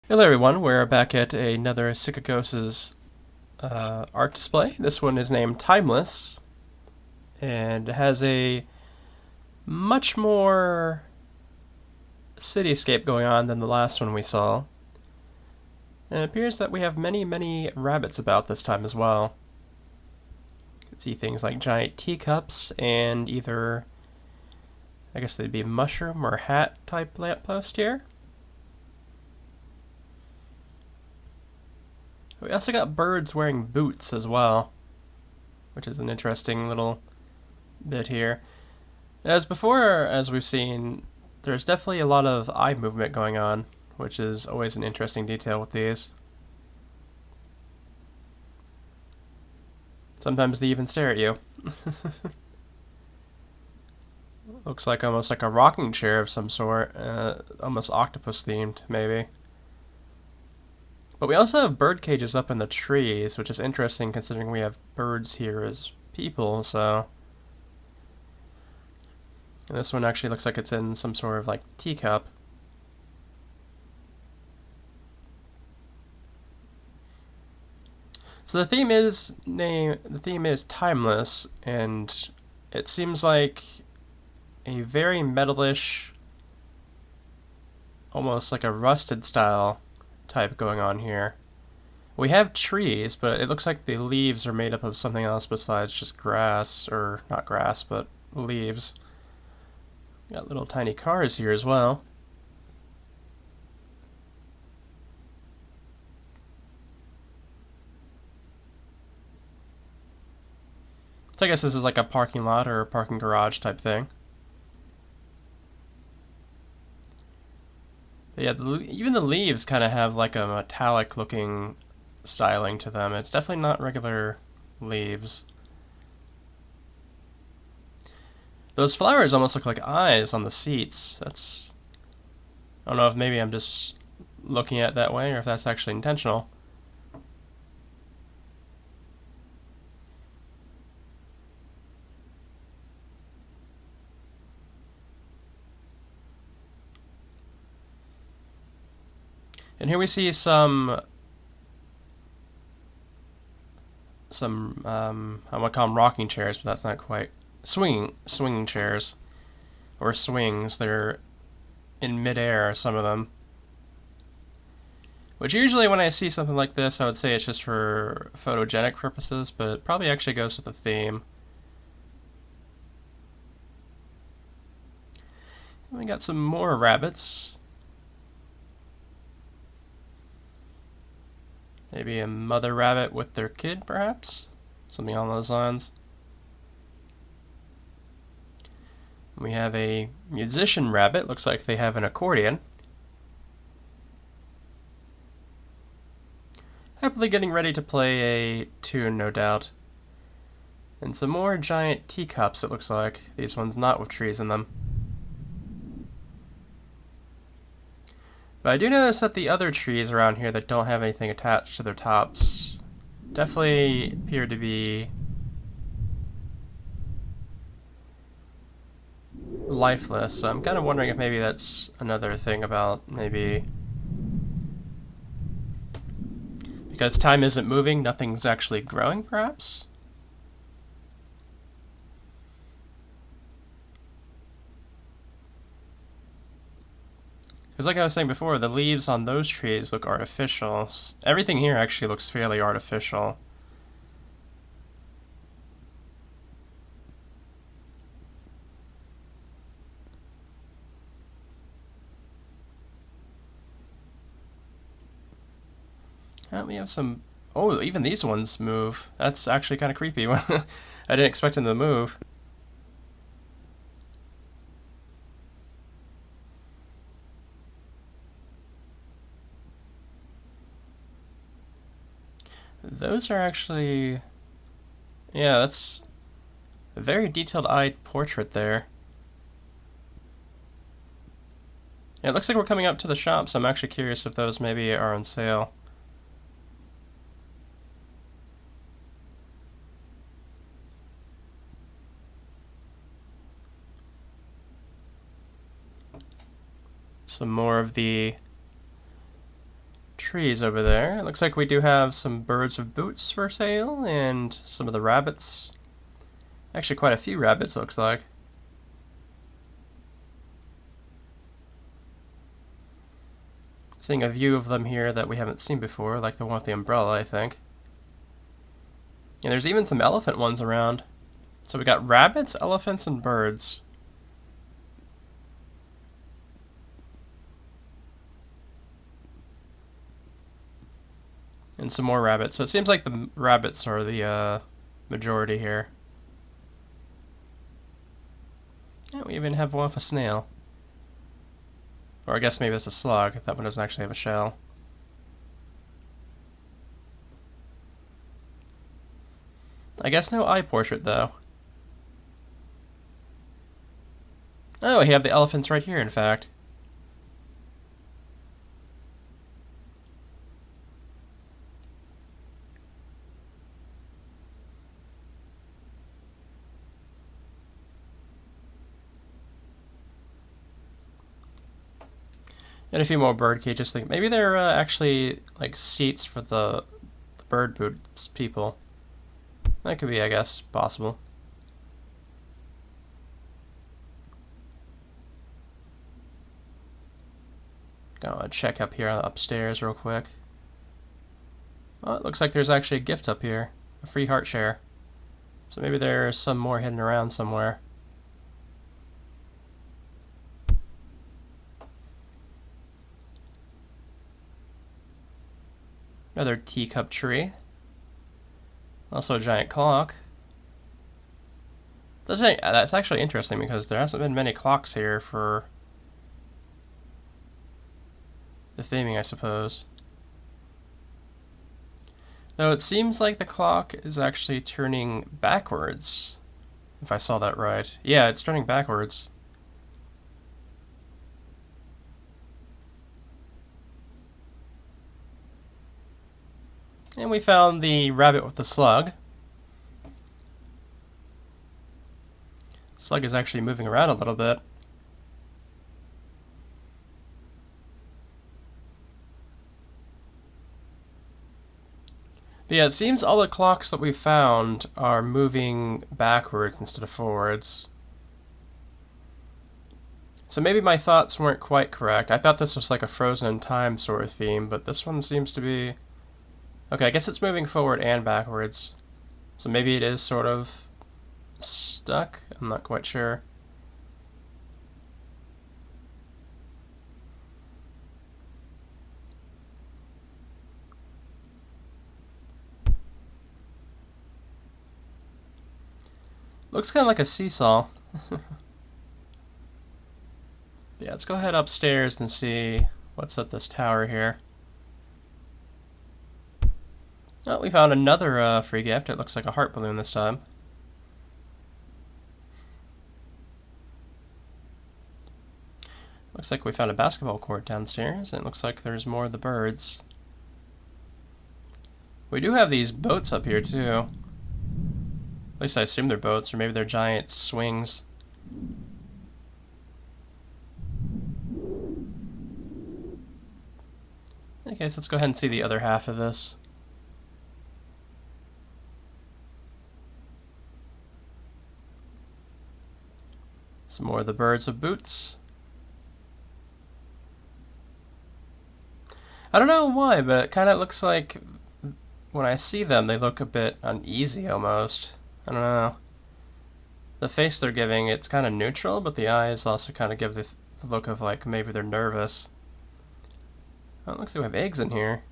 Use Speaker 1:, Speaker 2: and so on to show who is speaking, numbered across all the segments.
Speaker 1: Hello everyone, we're back at another Cica's art display. This one is named Timeless, and it has a much more cityscape going on than the last one we saw. And it appears that we have many rabbits about this time as well. You can see things like giant teacups and either, I guess they'd be mushroom or hat type lamppost here. We also got birds wearing boots as well, which is an interesting little bit here. As before, as we've seen, there's definitely a lot of eye movement going on, which is always an interesting detail with these. Sometimes they even stare at you. Looks like almost like a rocking chair of some sort, almost octopus themed, maybe. But we also have bird cages up in the trees, which is interesting considering we have birds here as people, so. And this one actually looks like it's in some sort of like teacup. So the theme is timeless, and it seems like a very metalish, almost like a rusted style type going on here. We have trees, but it looks like the leaves are made up of something else besides just grass, or not grass, but leaves. Got little tiny cars here as well. So I guess this is like a parking lot or a parking garage type thing. But yeah, even the leaves kind of have like a metallic looking styling to them. It's definitely not regular leaves. Those flowers almost look like eyes on the seats. I don't know if maybe I'm just looking at it that way or if that's actually intentional. And here we see some I want to call them rocking chairs, but that's not quite swinging chairs or swings. They're in midair, some of them. Which usually when I see something like this, I would say it's just for photogenic purposes, but it probably actually goes with the theme. And we got some more rabbits. Maybe a mother rabbit with their kid, perhaps? Something along those lines. We have a musician rabbit. Looks like they have an accordion. Happily getting ready to play a tune, no doubt. And some more giant teacups, it looks like. These ones not with trees in them. But I do notice that the other trees around here that don't have anything attached to their tops definitely appear to be lifeless. So I'm kind of wondering if maybe that's another thing about maybe because time isn't moving, nothing's actually growing, perhaps? Because like I was saying before, the leaves on those trees look artificial. Everything here actually looks fairly artificial. We have some... Oh, even these ones move. That's actually kind of creepy. I didn't expect them to move. Those are actually... Yeah, that's a very detailed-eyed portrait there. Yeah, it looks like we're coming up to the shop, so I'm actually curious if those maybe are on sale. Some more of the trees over there. It looks like we do have some birds with boots for sale and some of the rabbits. Actually, quite a few rabbits, looks like. Seeing a view of them here that we haven't seen before, like the one with the umbrella, I think. And there's even some elephant ones around. So we got rabbits, elephants, and birds. And some more rabbits. So it seems like the rabbits are the majority here. Yeah, we even have one with a snail. Or I guess maybe it's a slug. That one doesn't actually have a shell. I guess no eye portrait, though. Oh, we have the elephants right here, in fact. And a few more bird cages. Think maybe they're actually like seats for the bird boots people. That could be, I guess, possible. Gonna check up here upstairs real quick. Oh, it looks like there's actually a gift up here. A free heart share. So maybe there's some more hidden around somewhere. Another teacup tree. Also a giant clock. That's actually interesting because there hasn't been many clocks here for the theming, I suppose. Though it seems like the clock is actually turning backwards, if I saw that right. Yeah, it's turning backwards. And we found the rabbit with the slug. Slug is actually moving around a little bit. But yeah, it seems all the clocks that we found are moving backwards instead of forwards. So maybe my thoughts weren't quite correct. I thought this was like a frozen in time sort of theme, but this one seems to be... Okay, I guess it's moving forward and backwards. So maybe it is sort of stuck? I'm not quite sure. Looks kind of like a seesaw. Yeah, let's go ahead upstairs and see what's up this tower here. Oh, we found another free gift. It looks like a heart balloon this time. Looks like we found a basketball court downstairs, and it looks like there's more of the birds. We do have these boats up here, too. At least I assume they're boats, or maybe they're giant swings. Okay, so let's go ahead and see the other half of this. Some more of the birds with boots. I don't know why, but it kind of looks like when I see them, they look a bit uneasy almost. I don't know. The face they're giving, it's kind of neutral, but the eyes also kind of give the look of like maybe they're nervous. Oh, it looks like we have eggs in here.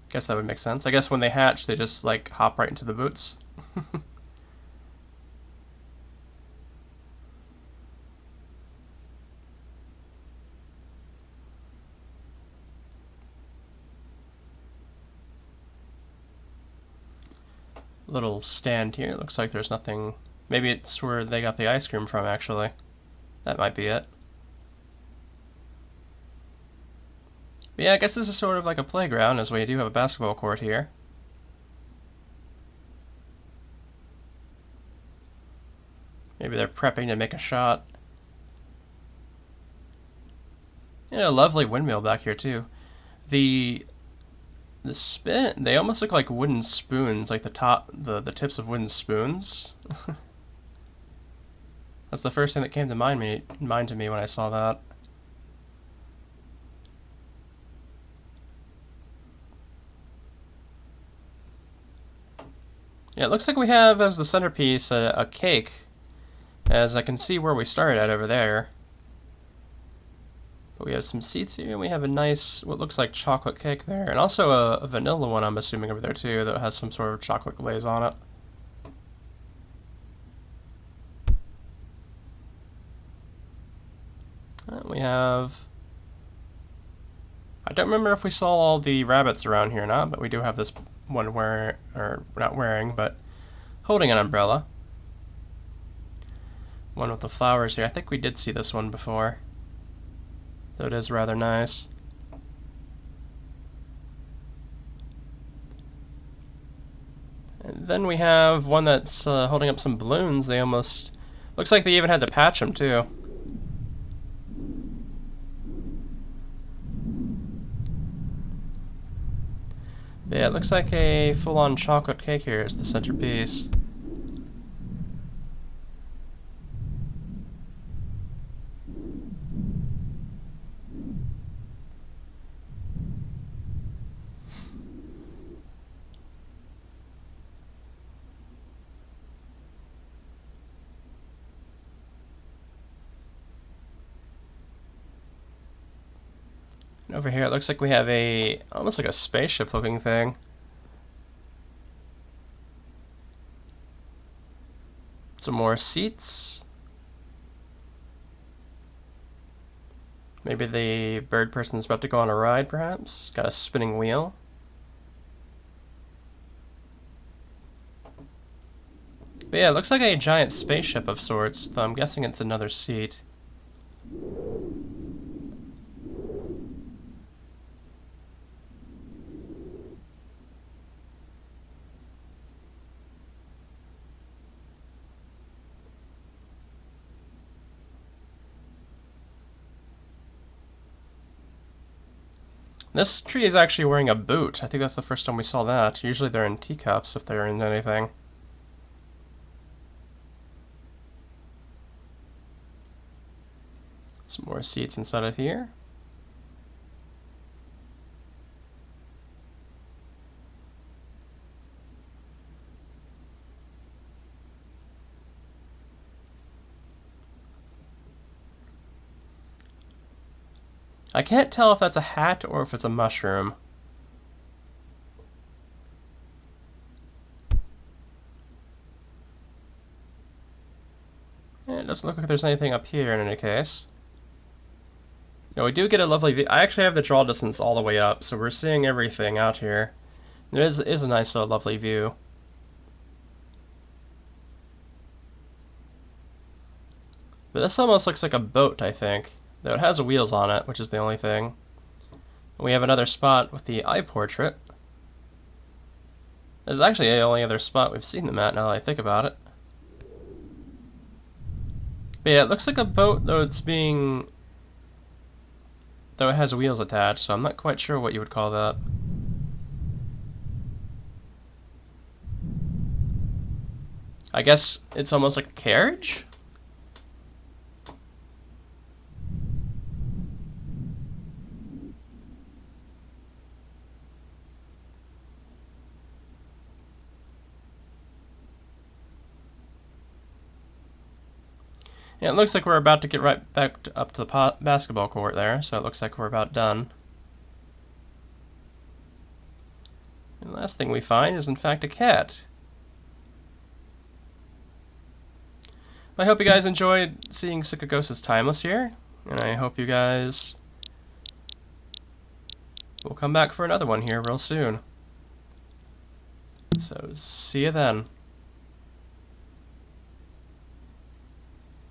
Speaker 1: Guess that would make sense. I guess when they hatch, they just like hop right into the boots. Little stand here. It looks like there's nothing. Maybe it's where they got the ice cream from, actually. That might be it. But yeah, I guess this is sort of like a playground, as we do have a basketball court here. Maybe they're prepping to make a shot. And a lovely windmill back here, too. The spin, they almost look like wooden spoons, like the tips of wooden spoons. That's the first thing that came to mind to me when I saw that. Yeah, it looks like we have as the centerpiece a cake, as I can see where we started at over there. But we have some seats here, and we have a nice, what looks like chocolate cake there, and also a vanilla one, I'm assuming, over there too, that has some sort of chocolate glaze on it. And we have... I don't remember if we saw all the rabbits around here or not, but we do have this one not wearing, but holding an umbrella. One with the flowers here. I think we did see this one before. So it is rather nice. And then we have one that's holding up some balloons. They almost... looks like they even had to patch them too. But yeah, it looks like a full-on chocolate cake here is the centerpiece. And over here it looks like we have a almost like a spaceship looking thing. Some more seats. Maybe the bird person's about to go on a ride, perhaps? Got a spinning wheel. But yeah, it looks like a giant spaceship of sorts, though I'm guessing it's another seat. This tree is actually wearing a boot. I think that's the first time we saw that. Usually they're in teacups if they're in anything. Some more seats inside of here. I can't tell if that's a hat or if it's a mushroom. It doesn't look like there's anything up here in any case. No, we do get a lovely view. I actually have the draw distance all the way up, so we're seeing everything out here. There is a nice, lovely view. But this almost looks like a boat, I think. Though it has wheels on it, which is the only thing. We have another spot with the eye portrait. This is actually the only other spot we've seen them at, now that I think about it. But yeah, it looks like a boat, though it has wheels attached, so I'm not quite sure what you would call that. I guess it's almost like a carriage? Yeah, it looks like we're about to get right back up to the basketball court there, so it looks like we're about done. And the last thing we find is, in fact, a cat. I hope you guys enjoyed seeing Cica Ghost's Timeless here, and I hope you guys will come back for another one here real soon. So, see you then.